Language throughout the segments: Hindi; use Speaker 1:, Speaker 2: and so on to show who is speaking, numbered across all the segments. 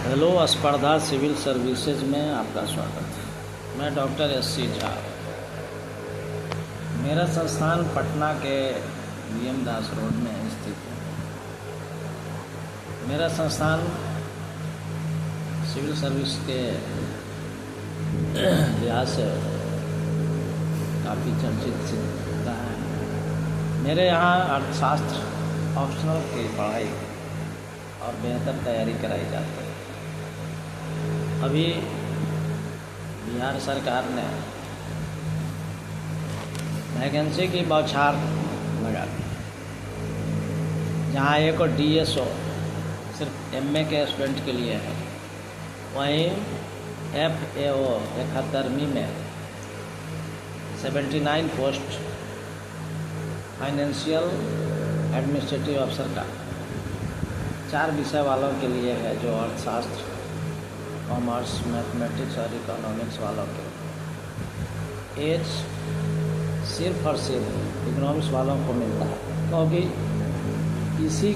Speaker 1: हेलो, स्पर्धा सिविल सर्विसेज में आपका स्वागत है। मैं डॉक्टर एस.सी. झा। मेरा संस्थान पटना के वी.एम. दास रोड में स्थित है। मेरा संस्थान सिविल सर्विस के लिहाज से काफ़ी चर्चित सिद्ध रहा है। मेरे यहाँ अर्थशास्त्र ऑप्शनल की पढ़ाई और बेहतर तैयारी कराई जाती है। अभी बिहार सरकार ने वैकेंसी की बौछार लगा दी, जहाँ एक और DSO सिर्फ MA के स्टूडेंट के लिए है। वहीं FAO 71वीं में 79 पोस्ट फाइनेंशियल एडमिनिस्ट्रेटिव अफसर का 4 विषय वालों के लिए है, जो अर्थशास्त्र, कॉमर्स, मैथमेटिक्स और इकोनॉमिक्स वालों के। एज सिर्फ और सिर्फ इकोनॉमिक्स वालों को मिलता है, क्योंकि इसी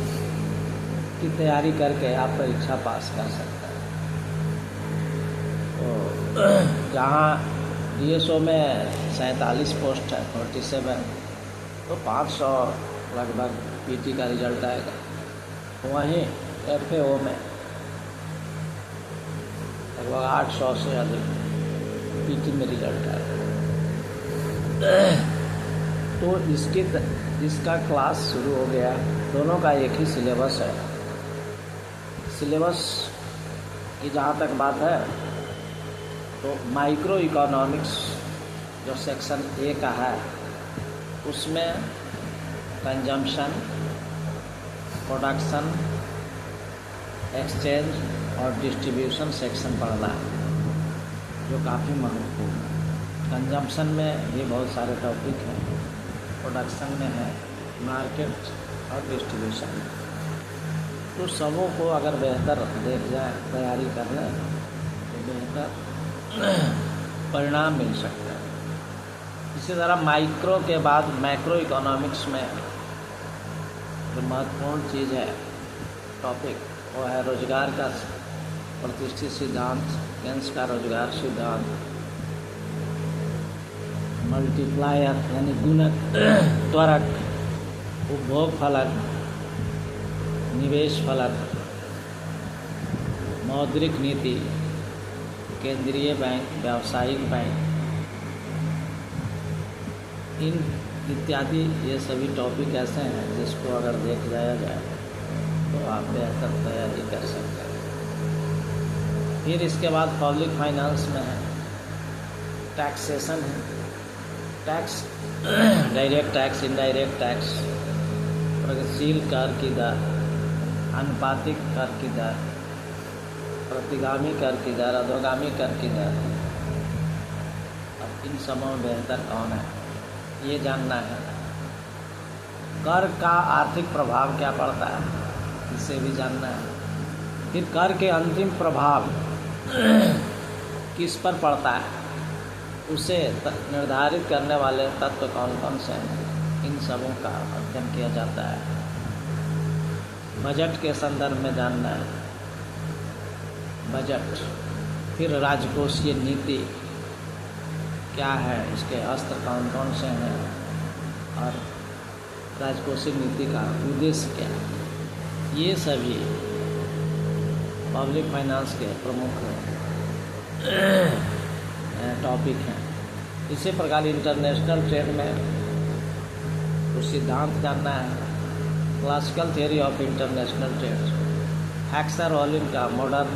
Speaker 1: की तैयारी करके आप परीक्षा पास कर सकते हैं। तो जहाँ DSO में 47 पोस्ट है, 47, तो 500 लगभग PT का रिजल्ट आएगा। वहीं FAO में लगभग 800 से अधिक PT में रिजल्ट आया। तो इसका क्लास शुरू हो गया। दोनों का एक ही सिलेबस है। सिलेबस की जहाँ तक बात है, तो माइक्रो इकोनॉमिक्स जो सेक्शन A का है, उसमें कंजम्पशन, प्रोडक्शन, एक्सचेंज और डिस्ट्रीब्यूशन सेक्शन पढ़ना है, जो काफ़ी महत्वपूर्ण है। कंजम्पशन में भी बहुत सारे टॉपिक हैं, प्रोडक्शन में है, मार्केट और डिस्ट्रीब्यूशन। तो सबों को अगर बेहतर देख जाए, तैयारी कर लें, तो बेहतर परिणाम मिल सकता है। इसी तरह माइक्रो के बाद मैक्रो इकोनॉमिक्स में जो महत्वपूर्ण चीज़ है, टॉपिक, वो है रोजगार का प्रतिष्ठित सिद्धांत, केन्स का रोजगार सिद्धांत, मल्टीप्लायर यानी गुणक, त्वरक, उपभोग फलक, निवेश फलक, मौद्रिक नीति, केंद्रीय बैंक, व्यावसायिक बैंक, इन इत्यादि ये सभी टॉपिक ऐसे हैं जिसको अगर देख जाया जाए तो आप बेहतर तैयारी कर सकते हैं। फिर इसके बाद पब्लिक फाइनेंस में है, टैक्सेशन है, tax, direct tax, indirect tax, प्रगतिशील कर की दर, अनुपातिक कर की दर, प्रतिगामी कर की दर, अधोगामी कर की दर। अब इन सबों में बेहतर कौन है, ये जानना है। कर का आर्थिक प्रभाव क्या पड़ता है, इसे भी जानना है। फिर कर के अंतिम प्रभाव किस पर पड़ता है, उसे निर्धारित करने वाले तत्व कौन कौन से हैं, इन सबों का अध्ययन किया जाता है। बजट के संदर्भ में जानना है, बजट। फिर राजकोषीय नीति क्या है, इसके अस्त्र कौन कौन से हैं, और राजकोषीय नीति का उद्देश्य क्या है, ये सभी पब्लिक फाइनेंस के प्रमुख टॉपिक हैं। इसी प्रकार इंटरनेशनल ट्रेड में कुछ सिद्धांत जानना है, classical theory of international trade, Heckscher Ohlin का modern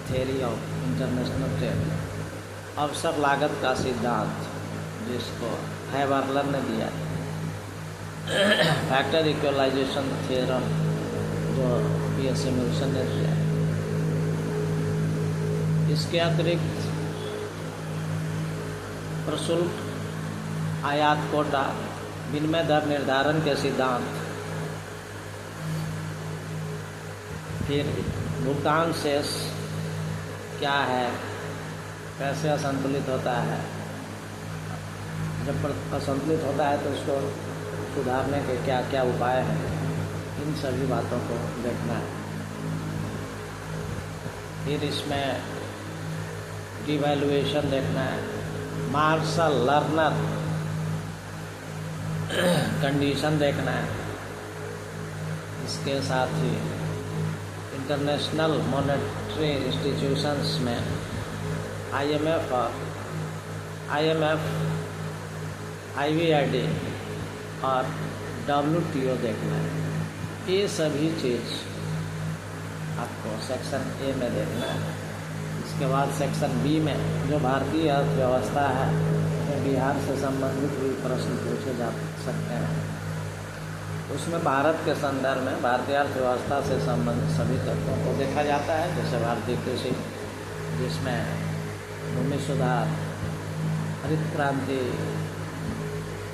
Speaker 1: theory of international trade, अवसर लागत का सिद्धांत जिसको हैबर्लर ने दिया, फैक्टर इक्वलाइजेशन थ्योरम जो P.S. विल्सन ने दिया। इसके अतिरिक्त प्रशुल्क, आयात कोटा, विनिमय दर निर्धारण के सिद्धांत, फिर भुगतान शेष क्या है, कैसे असंतुलित होता है, जब असंतुलित होता है तो उसको सुधारने के क्या क्या उपाय हैं, इन सभी बातों को देखना है। फिर इसमें डिवैल्यूएशन देखना है, मार्शल लर्नर कंडीशन देखना है। इसके साथ ही इंटरनेशनल मॉनेटरी इंस्टीट्यूशंस में IMF IVID और WTO देखना है। ये सभी चीज़ आपको सेक्शन A में देखना है। इसके बाद सेक्शन B में जो भारतीय अर्थव्यवस्था है, उसमें बिहार से संबंधित भी प्रश्न पूछे जा सकते हैं। उसमें भारत के संदर्भ में भारतीय अर्थव्यवस्था से संबंधित सभी तत्वों को देखा जाता है, जैसे भारतीय कृषि, जिसमें भूमि सुधार, हरित क्रांति,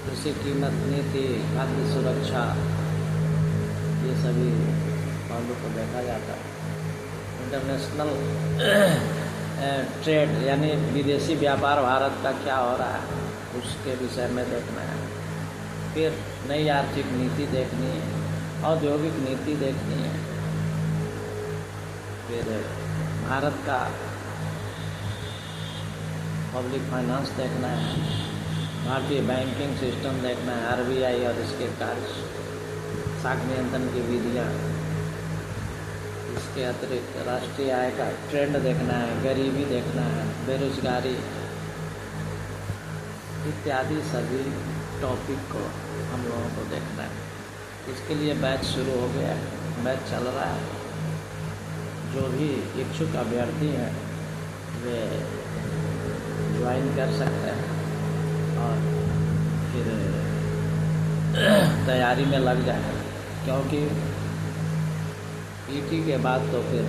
Speaker 1: कृषि कीमत नीति, खाद्य सुरक्षा, ये सभी पहलू को देखा जाता है। इंटरनेशनल ट्रेड यानी विदेशी व्यापार भारत का क्या हो रहा है, उसके विषय में देखना है। फिर नई आर्थिक नीति देखनी है, औद्योगिक नीति देखनी है। फिर भारत का पब्लिक फाइनेंस देखना है, भारतीय बैंकिंग सिस्टम देखना है, RBI और इसके कार्य, साख नियंत्रण की विधियाँ। इसके अतिरिक्त राष्ट्रीय आय का ट्रेंड देखना है, गरीबी देखना है, बेरोजगारी इत्यादि सभी टॉपिक को हम लोगों को देखना है। इसके लिए बैच शुरू हो गया है, बैच चल रहा है। जो भी इच्छुक अभ्यर्थी हैं वे ज्वाइन कर सकते हैं और फिर तैयारी में लग जाए, क्योंकि PT के बाद तो फिर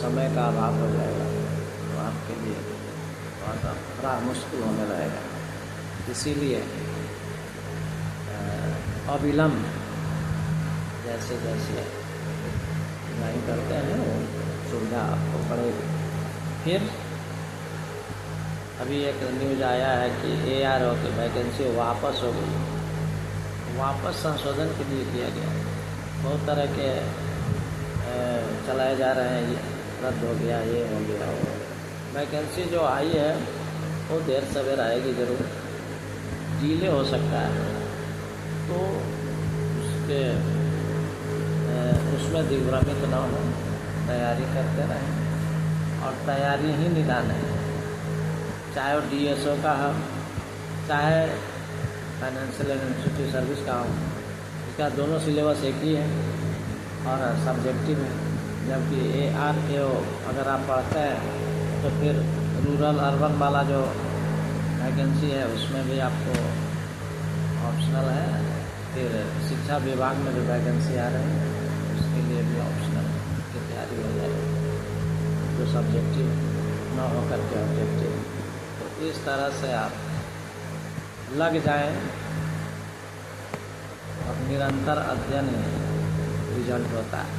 Speaker 1: समय का अभाव हो जाएगा, तो आपके लिए थोड़ा सा बड़ा मुश्किल होने लगेगा। इसीलिए अविलंब जैसे जैसे ज्वाइन करते हैं वो सुविधा आपको पड़ेगी। फिर अभी एक न्यूज़ आया है कि ARO की वैकेंसी वापस हो गई, वापस संशोधन के लिए किया गया। बहुत तरह के चलाए जा रहे हैं, ये रद्द हो गया, ये हो गया, वो वैकेंसी जो आई है वो देर सवेर आएगी ज़रूर, डिले हो सकता है। तो उसमें दिग्भ्रमित न हो, तैयारी करते रहें और तैयारी ही निदान है, चाहे वो DSO का हो, चाहे फाइनेंशियल इंस्टीट्यूट सर्विस का हो। इसका दोनों सिलेबस एक ही है और सब्जेक्टिव है। जबकि ARAO अगर आप पढ़ते हैं तो फिर रूरल अर्बन वाला जो वैकेंसी है उसमें भी आपको ऑप्शनल है। फिर शिक्षा विभाग में जो वैकेंसी आ रही है उसके लिए भी ऑप्शनल की तैयारी हो जाएगी, जो सब्जेक्टिव न होकर के ऑब्जेक्टिव। तो इस तरह से आप लग जाएं और निरंतर अध्ययन रिजल्ट होता है।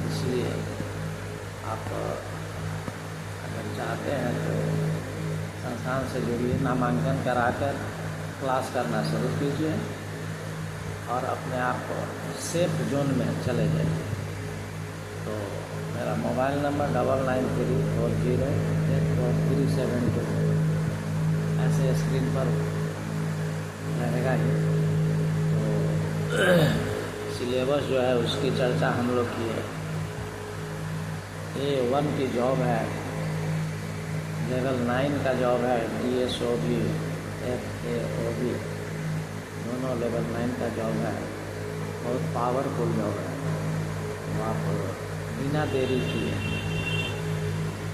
Speaker 1: इसलिए आप अगर चाहते हैं तो संस्थान से जुड़िए, नामांकन कराकर क्लास करना शुरू कीजिए और अपने आप को सेफ जोन में चले जाइए। तो मेरा मोबाइल नंबर 9934084372 ऐसे स्क्रीन पर रहेगा ही। तो सिलेबस जो है उसकी चर्चा हम लोग की है। A1 की जॉब है, लेवल 9 का जॉब है, DSOB FAOB दोनों लेवल 9 का जॉब है, बहुत पावरफुल जॉब है। तो आप बिना देरी किए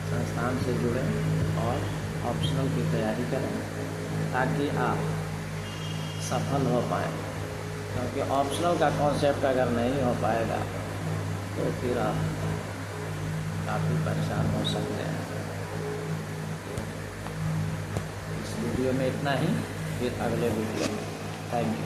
Speaker 1: संस्थान से जुड़ें और ऑप्शनल की तैयारी करें ताकि आप सफल हो पाएँ। क्योंकि ऑप्शनल का कॉन्सेप्ट अगर नहीं हो पाएगा तो फिर आप काफ़ी परेशान हो सकते हैं। इस वीडियो में इतना ही, फिर अगले वीडियो में। Thank you.